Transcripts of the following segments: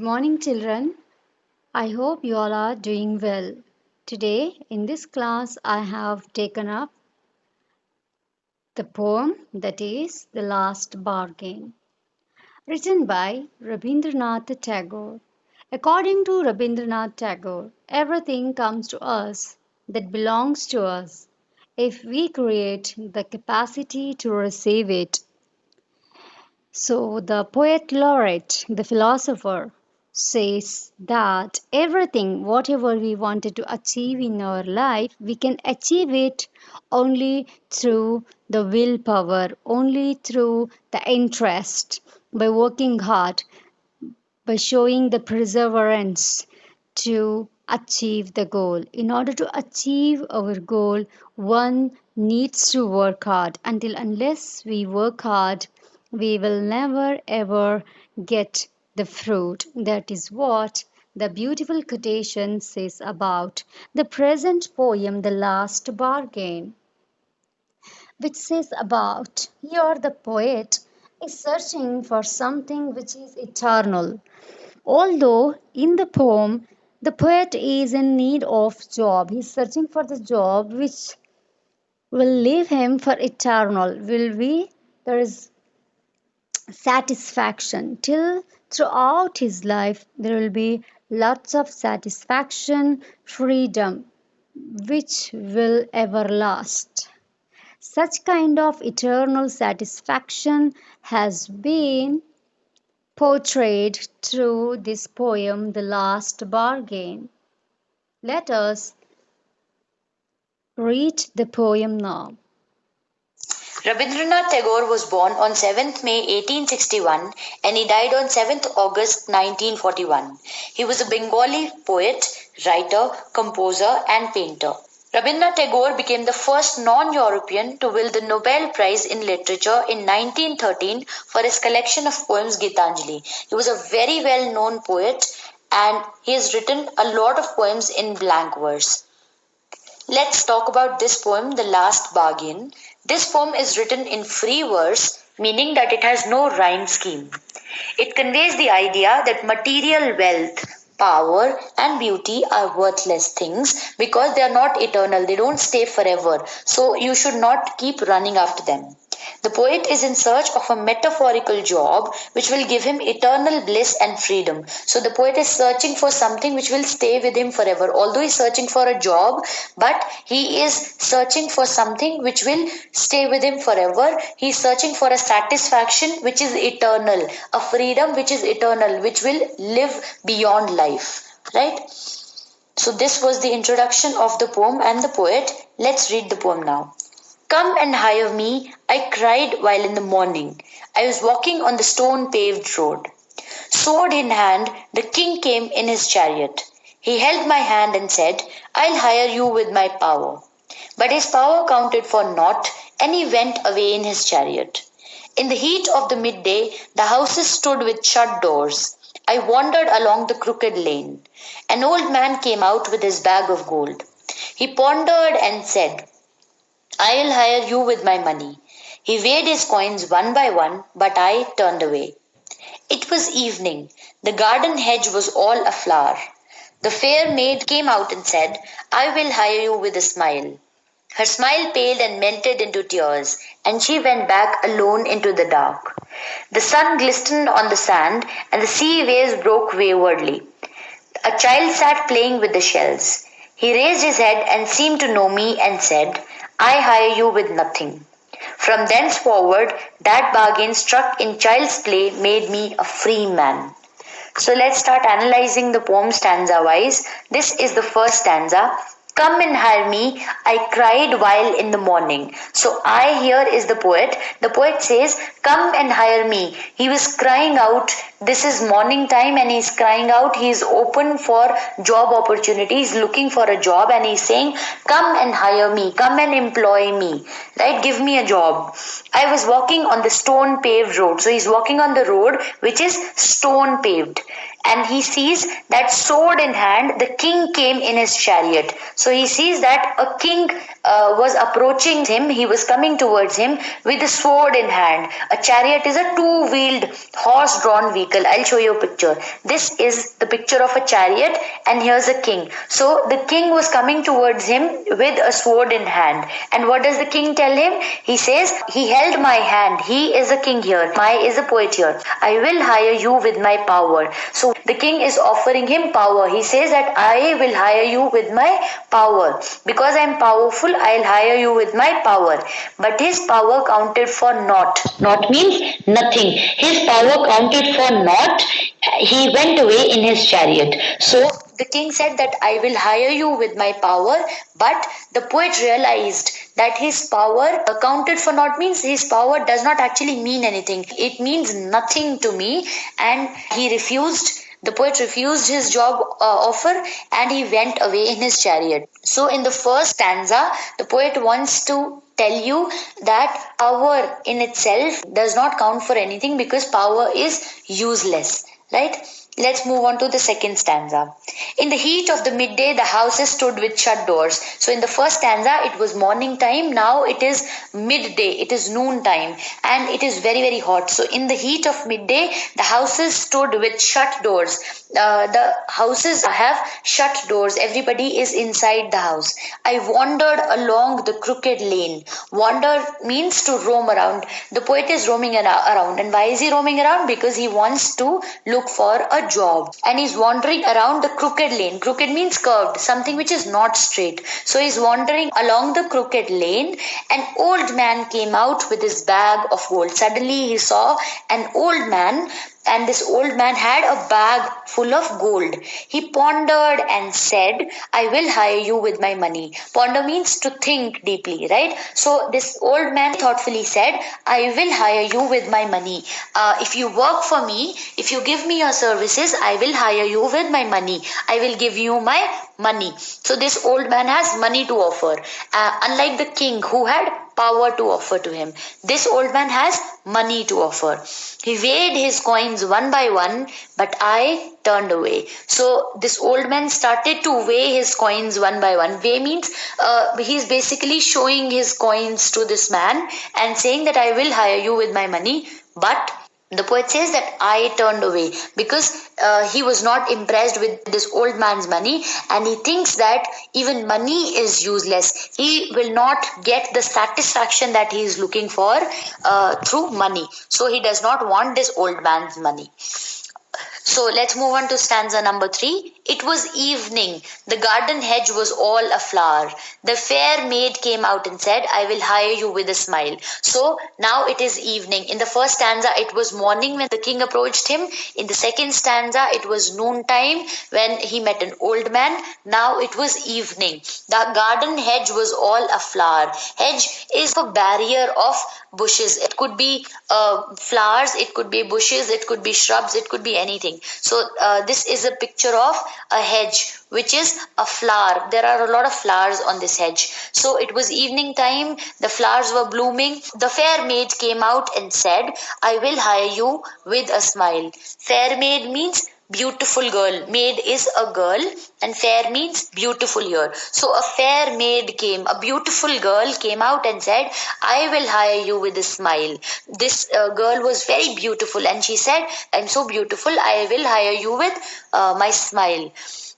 Good morning, children. I hope you all are doing well. Today, in this class, I have taken up the poem that is The Last Bargain, written by Rabindranath Tagore. According to Rabindranath Tagore, everything comes to us that belongs to us if we create the capacity to receive it. So, the poet laureate, the philosopher, says that everything, whatever we wanted to achieve in our life, we can achieve it only through the willpower, only through the interest, by working hard, by showing the perseverance to achieve the goal. In order to achieve our goal, one needs to work hard. Unless we work hard, we will never ever get the fruit. That is what the beautiful quotation says about the present poem, The Last Bargain, which says about here the poet is searching for something which is eternal. Although in the poem the poet is in need of job, he's searching for the job which will leave him for eternal. Will be there is satisfaction till throughout his life there will be lots of satisfaction, freedom which will ever last. Such kind of eternal satisfaction has been portrayed through this poem, The Last Bargain. Let us read the poem now. Rabindranath Tagore was born on 7th May 1861 and he died on 7th August 1941. He was a Bengali poet, writer, composer and painter. Rabindranath Tagore became the first non-European to win the Nobel Prize in Literature in 1913 for his collection of poems Gitanjali. He was a very well-known poet and he has written a lot of poems in blank verse. Let's talk about this poem, The Last Bargain. This poem is written in free verse, meaning that it has no rhyme scheme. It conveys the idea that material wealth, power, and beauty are worthless things because they are not eternal, they don't stay forever. So you should not keep running after them. The poet is in search of a metaphorical job which will give him eternal bliss and freedom. So the poet is searching for something which will stay with him forever. Although he's searching for a job, but he is searching for something which will stay with him forever. He's searching for a satisfaction which is eternal, a freedom which is eternal, which will live beyond life. Right? So this was the introduction of the poem and the poet. Let's read the poem now. Come and hire me, I cried while in the morning. I was walking on the stone-paved road. Sword in hand, the king came in his chariot. He held my hand and said, I'll hire you with my power. But his power counted for naught, and he went away in his chariot. In the heat of the midday, the houses stood with shut doors. I wandered along the crooked lane. An old man came out with his bag of gold. He pondered and said, I'll hire you with my money. He weighed his coins one by one, but I turned away. It was evening. The garden hedge was all aflower. The fair maid came out and said, I will hire you with a smile. Her smile paled and melted into tears, and she went back alone into the dark. The sun glistened on the sand, and the sea waves broke waywardly. A child sat playing with the shells. He raised his head and seemed to know me and said, I hire you with nothing. From thenceforward, that bargain struck in child's play made me a free man. So let's start analyzing the poem stanza-wise. This is the first stanza. Come and hire me, I cried while in the morning. So I here is the poet. The poet says, come and hire me. He was crying out, this is morning time and he's crying out, he's open for job opportunities, looking for a job and he's saying, come and hire me, come and employ me, right? Give me a job. I was walking on the stone paved road. So he's walking on the road which is stone paved. and he sees that sword in hand, the king came in his chariot. So he sees that a king was approaching him, he was coming towards him with a sword in hand. A chariot is a two-wheeled horse drawn vehicle. I'll show you a picture. This is the picture of a chariot, and here's a king. So the king was coming towards him with a sword in hand. And what does the king tell him? He says, he held my hand. He is a king here. I is a poet here. I will hire you with my power. So the king is offering him power. He says that I will hire you with my power. Because I am powerful, I'll hire you with my power. But his power counted for naught. Naught means nothing. His power counted for naught. He went away in his chariot. So the king said that I will hire you with my power, but the poet realized that his power accounted for naught means his power does not actually mean anything. It means nothing to me, and he refused. The poet refused his job offer, and he went away in his chariot. So, in the first stanza, the poet wants to tell you that power in itself does not count for anything because power is useless, right? Let's move on to the second stanza. In the heat of the midday, the houses stood with shut doors. So, in the first stanza, it was morning time. Now it is midday. It is noon time, and it is very, very hot. So, in the heat of midday, the houses stood with shut doors. The houses have shut doors. Everybody is inside the house. I wandered along the crooked lane. Wander means to roam around. The poet is roaming around. And why is he roaming around? Because he wants to look for a job. And he's wandering around the crooked lane. Crooked means curved, something which is not straight. So he's wandering along the crooked lane. An old man came out with his bag of gold. Suddenly he saw an old man, and this old man had a bag full of gold. He pondered and said, I will hire you with my money. Ponder means to think deeply, right? So this old man thoughtfully said, I will hire you with my money. If you work for me, if you give me your services, I will hire you with my money. I will give you my money. So this old man has money to offer. Unlike the king who had power to offer to him, this old man has money to offer. He weighed his coins one by one, but I turned away. So this old man started to weigh his coins one by one. Weigh means he's basically showing his coins to this man and saying that I will hire you with my money, but the poet says that I turned away because he was not impressed with this old man's money, and he thinks that even money is useless. He will not get the satisfaction that he is looking for through money. So he does not want this old man's money. So let's move on to stanza number 3. It was evening. The garden hedge was all aflower. The fair maid came out and said, I will hire you with a smile. So now it is evening. In the first stanza, it was morning when the king approached him. In the second stanza, it was noontime when he met an old man. Now it was evening. The garden hedge was all aflower. Hedge is a barrier of bushes. It could be flowers, it could be bushes, it could be shrubs, it could be anything. So this is a picture of a hedge, which is a flower. There are a lot of flowers on this hedge. So it was evening time, the flowers were blooming. The fair maid came out and said, I will hire you with a smile. Fair maid means beautiful girl. Maid is a girl, and fair means beautiful here. So a fair maid came, a beautiful girl came out and said, I will hire you with a smile. This girl was very beautiful, and she said, I'm so beautiful, I will hire you with my smile.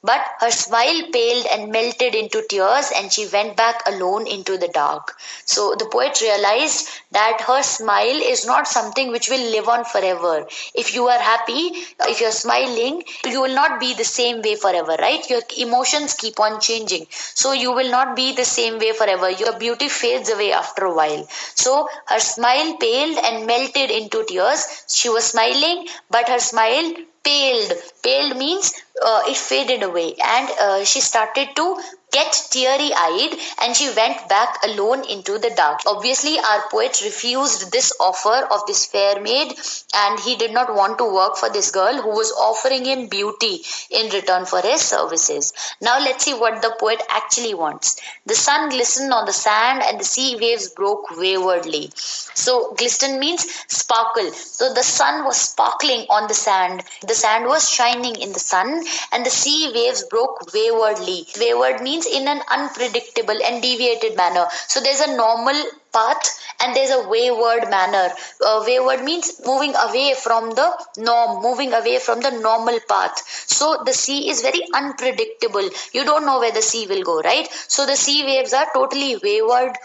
But her smile paled and melted into tears, and she went back alone into the dark. So the poet realized that her smile is not something which will live on forever. If you are happy, if you're smiling, you will not be the same way forever, right? Your emotions keep on changing. So you will not be the same way forever. Your beauty fades away after a while. So her smile paled and melted into tears. She was smiling, but her smile paled. Paled means it faded away, and she started to get teary eyed, and she went back alone into the dark. Obviously, our poet refused this offer of this fair maid, and he did not want to work for this girl who was offering him beauty in return for his services. Now, let's see what the poet actually wants. The sun glistened on the sand, and the sea waves broke waywardly. So, glisten means sparkle. So, the sun was sparkling on the sand. The sand was shining in the sun, and the sea waves broke waywardly. Wayward means in an unpredictable and deviated manner. So, there's a normal path and there's a wayward manner. Wayward means moving away from the norm, moving away from the normal path. So the sea is very unpredictable. You don't know where the sea will go, right? So the sea waves are totally wayward,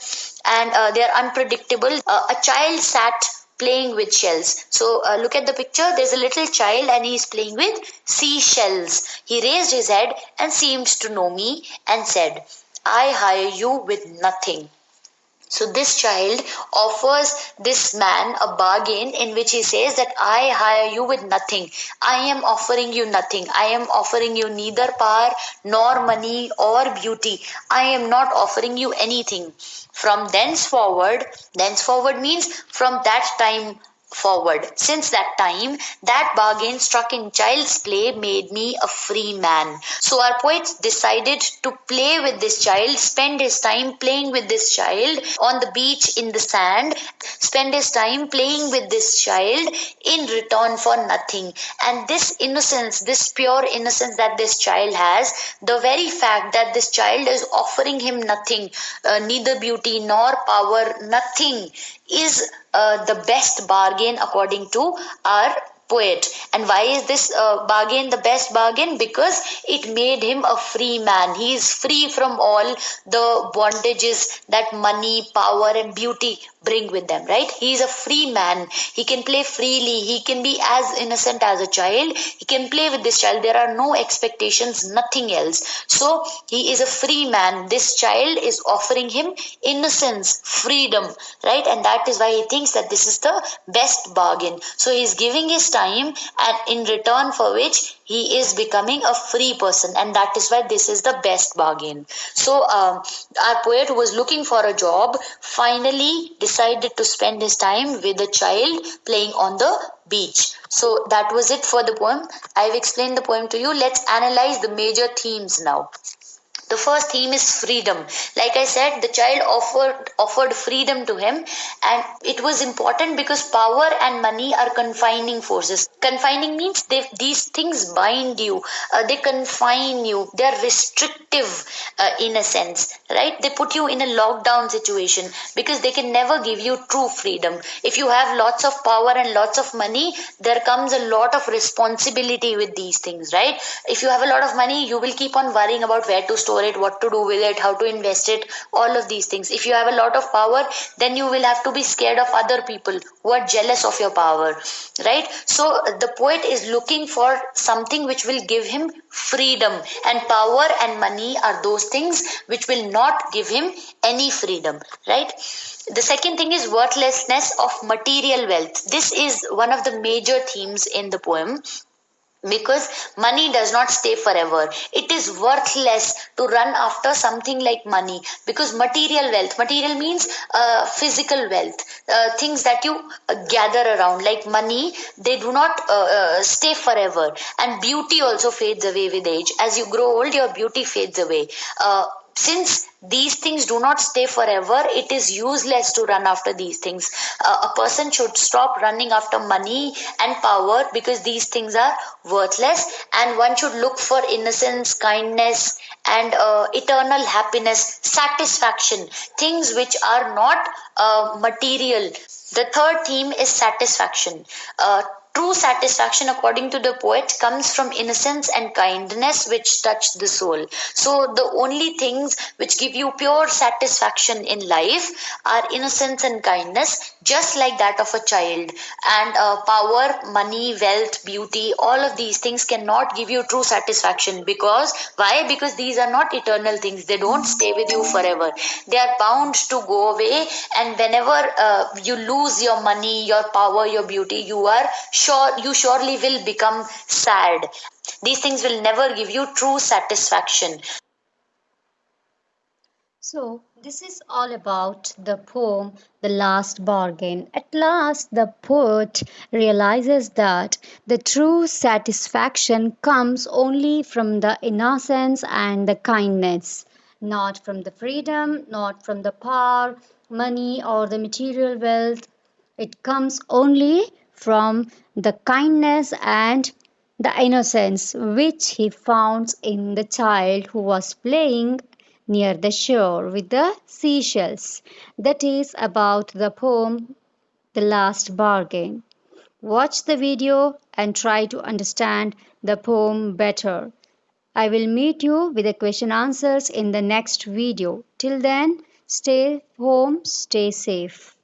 and they are unpredictable. A child sat playing with shells. So look at the picture. There's a little child and he's playing with seashells. He raised his head and seemed to know me and said, I hire you with nothing. So this child offers this man a bargain in which he says that I hire you with nothing. I am offering you nothing. I am offering you neither power nor money or beauty. I am not offering you anything. From thenceforward means from that time forward. Since that time, that bargain struck in child's play made me a free man. So our poet decided to play with this child, spend his time playing with this child on the beach in the sand, spend his time playing with this child in return for nothing. And this innocence, this pure innocence that this child has, the very fact that this child is offering him nothing, neither beauty nor power, nothing, is the best bargain according to our poet. And why is this bargain the best bargain? Because it made him a free man. He is free from all the bondages that money, power and beauty bring with them, right? He is a free man. He can play freely. He can be as innocent as a child. He can play with this child. There are no expectations, nothing else. So he is a free man. This child is offering him innocence, freedom, right? And that is why he thinks that this is the best bargain. So he is giving his time, and in return for which he is becoming a free person, and that is why this is the best bargain. So our poet who was looking for a job finally decided to spend his time with a child playing on the beach. So that was it for the poem. I've explained the poem to you. Let's analyze the major themes now. The first theme is freedom. Like I said, the child offered freedom to him, and it was important because power and money are confining forces. Confining means these things bind you, they confine you, they are restrictive, in a sense, right? They put you in a lockdown situation because they can never give you true freedom. If you have lots of power and lots of money, there comes a lot of responsibility with these things, right? If you have a lot of money, you will keep on worrying about where to store it, what to do with it, how to invest it, all of these things. If you have a lot of power, then you will have to be scared of other people who are jealous of your power, right? So the poet is looking for something which will give him freedom, and power and money are those things which will not give him any freedom, right? The second thing is worthlessness of material wealth. This is one of the major themes in the poem, because money does not stay forever. It is worthless to run after something like money, because material means physical wealth, things that you gather around, like money, they do not stay forever. And beauty also fades away with age. As you grow old, your beauty fades away. Since these things do not stay forever, it is useless to run after these things. A person should stop running after money and power, because these things are worthless, and one should look for innocence, kindness, and eternal happiness, satisfaction, things which are not material. The third theme is satisfaction. True satisfaction, according to the poet, comes from innocence and kindness which touch the soul. So, the only things which give you pure satisfaction in life are innocence and kindness, just like that of a child. And power, money, wealth, beauty, all of these things cannot give you true satisfaction. Because, why? Because these are not eternal things. They don't stay with you forever. They are bound to go away, and whenever you lose your money, your power, your beauty, you surely will become sad. These things will never give you true satisfaction. So, this is all about the poem The Last Bargain. At last, the poet realizes that the true satisfaction comes only from the innocence and the kindness, not from the freedom, not from the power, money, or the material wealth. It comes only from the kindness and the innocence which he found in the child who was playing near the shore with the seashells. That is about the poem The Last Bargain. Watch the video and try to understand the poem better. I will meet you with the question answers in the next video. Till then, stay home, stay safe.